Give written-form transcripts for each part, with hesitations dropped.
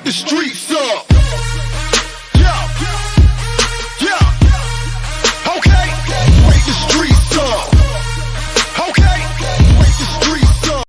the streets up. Yeah, yeah. Okay, wake the streets up. Okay, wake the streets up.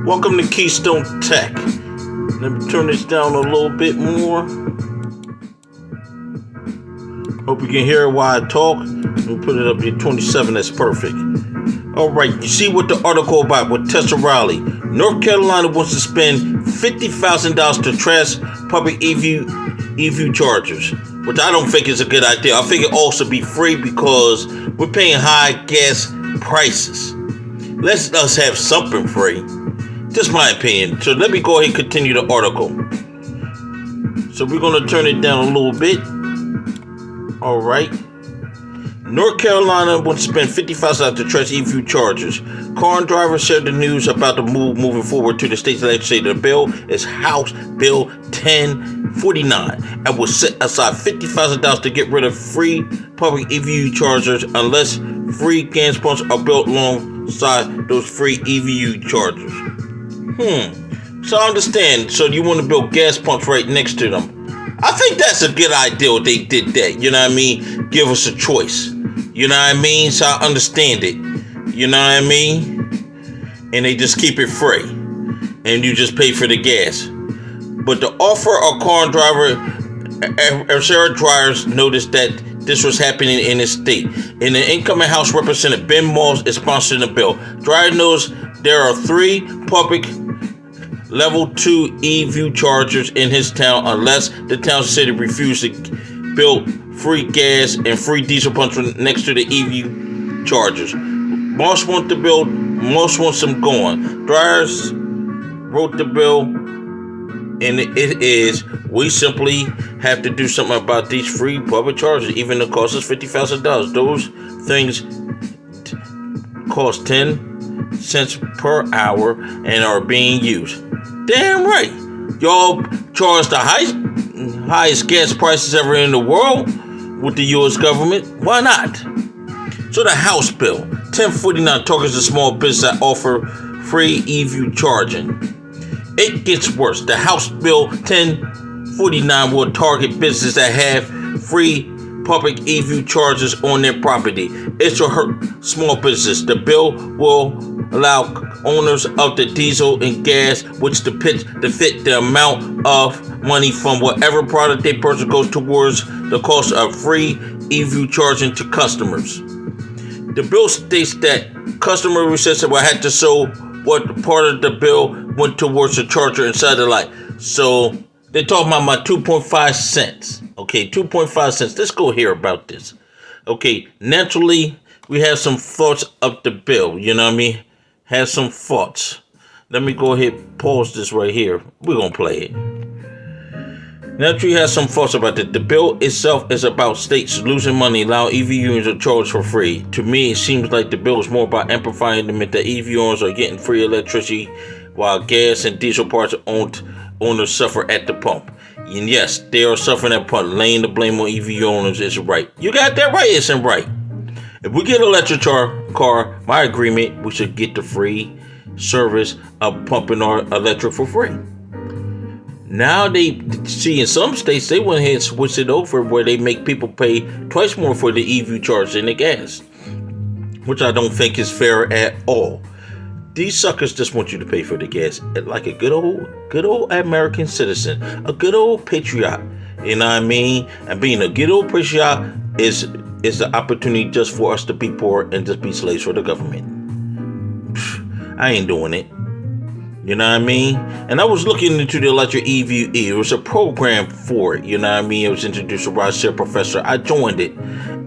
Welcome to Keystone Tech. Let me turn this down a little bit more. Hope you can hear it while I talk. Let me put it up to 27. That's perfect. Alright, you see what the article about with Tessa Riley. North Carolina wants to spend $50,000 to trash public EV chargers, which I don't think is a good idea. I think it also be free because we're paying high gas prices. Let us have something free. Just my opinion. So let me go ahead and continue the article. So we're going to turn it down a little bit. All right. North Carolina wants to spend $50,000 to trash EV chargers. Car drivers shared the news about the move moving forward to the state's legislature. The bill is House Bill 1049 and will set aside $50,000 to get rid of free public EV chargers unless free gas pumps are built alongside those free EV chargers. So I understand. So you want to build gas pumps right next to them. I think that's a good idea if they did that. You know what I mean? Give us a choice. You know what I mean? So I understand it. You know what I mean? And they just keep it free. And you just pay for the gas. But the offer of car driver, Sarah Dryers noticed that this was happening in his state. And the incoming House Representative Ben Moss is sponsoring the bill. Dryers knows there are 3 public Level 2 EV chargers in his town unless the town city refuses to build free gas and free diesel pumps next to the EV chargers. Moss wants them going. Dryers wrote the bill, and it is, we simply have to do something about these free public chargers, even though it costs us $50,000. Those things cost 10 cents per hour and are being used. Damn right. Y'all charge the highest gas prices ever in the world with the U.S. government. Why not? So the House Bill 1049 targets the small business that offer free EV charging. It gets worse. The House Bill 1049 will target businesses that have free public EV chargers on their property. It will hurt small business. The bill will allow owners of the diesel and gas, which to fit the amount of money from whatever product they purchase goes towards the cost of free EV charging to customers. The bill states that customer research will have to show what part of the bill went towards the charger inside the light. So they're talking about my 2.5 cents. Okay, 2.5 cents. Let's go hear about this. Okay, naturally, we have some thoughts of the bill. You know what I mean? Have some thoughts. Let me go ahead and pause this right here. We're going to play it. Naturally, has some thoughts about it. The bill itself is about states losing money, allowing EV unions to charge for free. To me, it seems like the bill is more about amplifying the myth that EV owners are getting free electricity while gas and diesel parts owners suffer at the pump. And yes, they are suffering at the pump. Laying the blame on EV owners is right. You got that right, isn't right. If we get an electric car, my agreement, we should get the free service of pumping our electric for free. Now they see in some states they went ahead and switched it over where they make people pay twice more for the EV charge than the gas, which I don't think is fair at all. These suckers just want you to pay for the gas like a good old American citizen, a good old patriot. You know what I mean? And being a good old patriot is the opportunity just for us to be poor and just be slaves for the government. I ain't doing it. You know what I mean? And I was looking into the electric EV. It was a program for it. You know what I mean? It was introduced to Rochelle Professor. I joined it.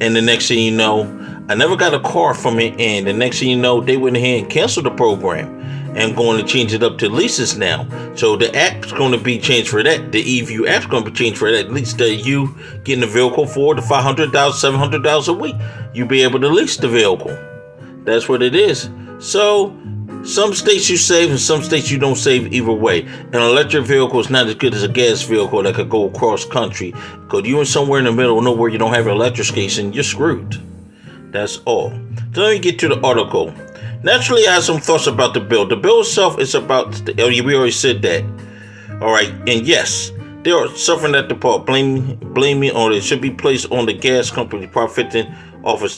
And the next thing you know, I never got a car from it. And the next thing you know, they went ahead and canceled the program. and going to change it up to leases now. So the app's going to be changed for that. The eView app's going to be changed for that. At least you getting a vehicle for the $500, $700 a week. You be able to lease the vehicle. That's what it is. So some states you save and some states you don't save either way. An electric vehicle is not as good as a gas vehicle that could go across country. Because you in somewhere in the middle of nowhere you don't have an electric station, you're screwed. That's all. So let me get to the article. Naturally, I have some thoughts about the bill. The bill itself is about, we already said that. All right, and yes, they are suffering at the part. Blaming or it should be placed on the gas company profiting off of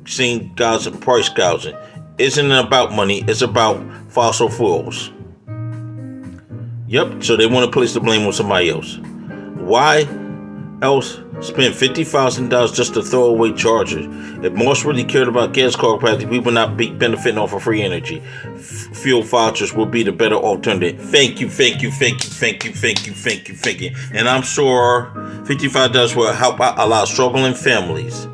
seeing gouging, price gouging. Isn't about money, it's about fossil fuels. Yep, so they want to place the blame on somebody else. Why else spend $50,000 just to throw away chargers? If Morse really cared about gas car capacity, we would not be benefiting off of free energy. Fuel vouchers will be the better alternative. Thank you. And I'm sure $55 will help out a lot of struggling families.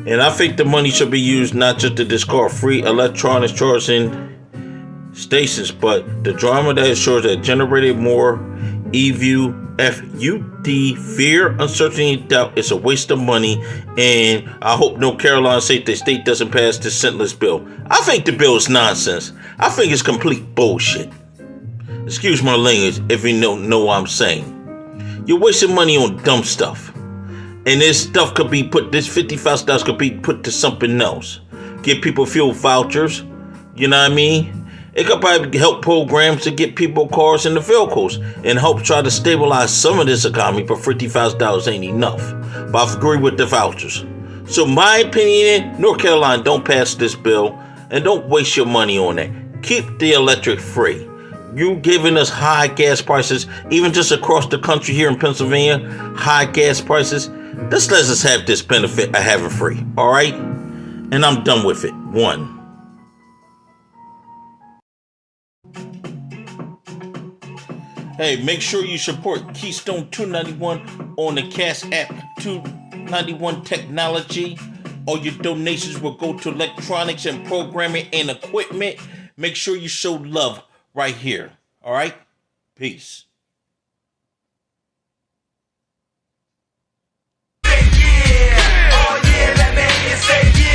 And I think the money should be used not just to discard free electronics charging stations, but the drama that ensures that generated more eView FUD, fear, uncertainty, doubt. It's a waste of money, and I hope North Carolina state doesn't pass this senseless bill. I think the bill is nonsense. I think it's complete bullshit. Excuse my language if you know what I'm saying. You're wasting money on dumb stuff. And this stuff could be put, this $50,000 could be put to something else. Give people fuel vouchers, you know what I mean? It could probably help programs to get people cars and the vehicles and help try to stabilize some of this economy, but $50,000 ain't enough. But I agree with the vouchers. So my opinion, North Carolina, don't pass this bill and don't waste your money on that. Keep the electric free. You giving us high gas prices, even just across the country here in Pennsylvania, high gas prices. Let's let us have this benefit of having free, all right? And I'm done with it. 1. Hey, make sure you support Keystone 291 on the Cash App 291 Technology. All your donations will go to electronics and programming and equipment. Make sure you show love right here. All right? Peace. Say yeah. Oh yeah, let me hear you say yeah.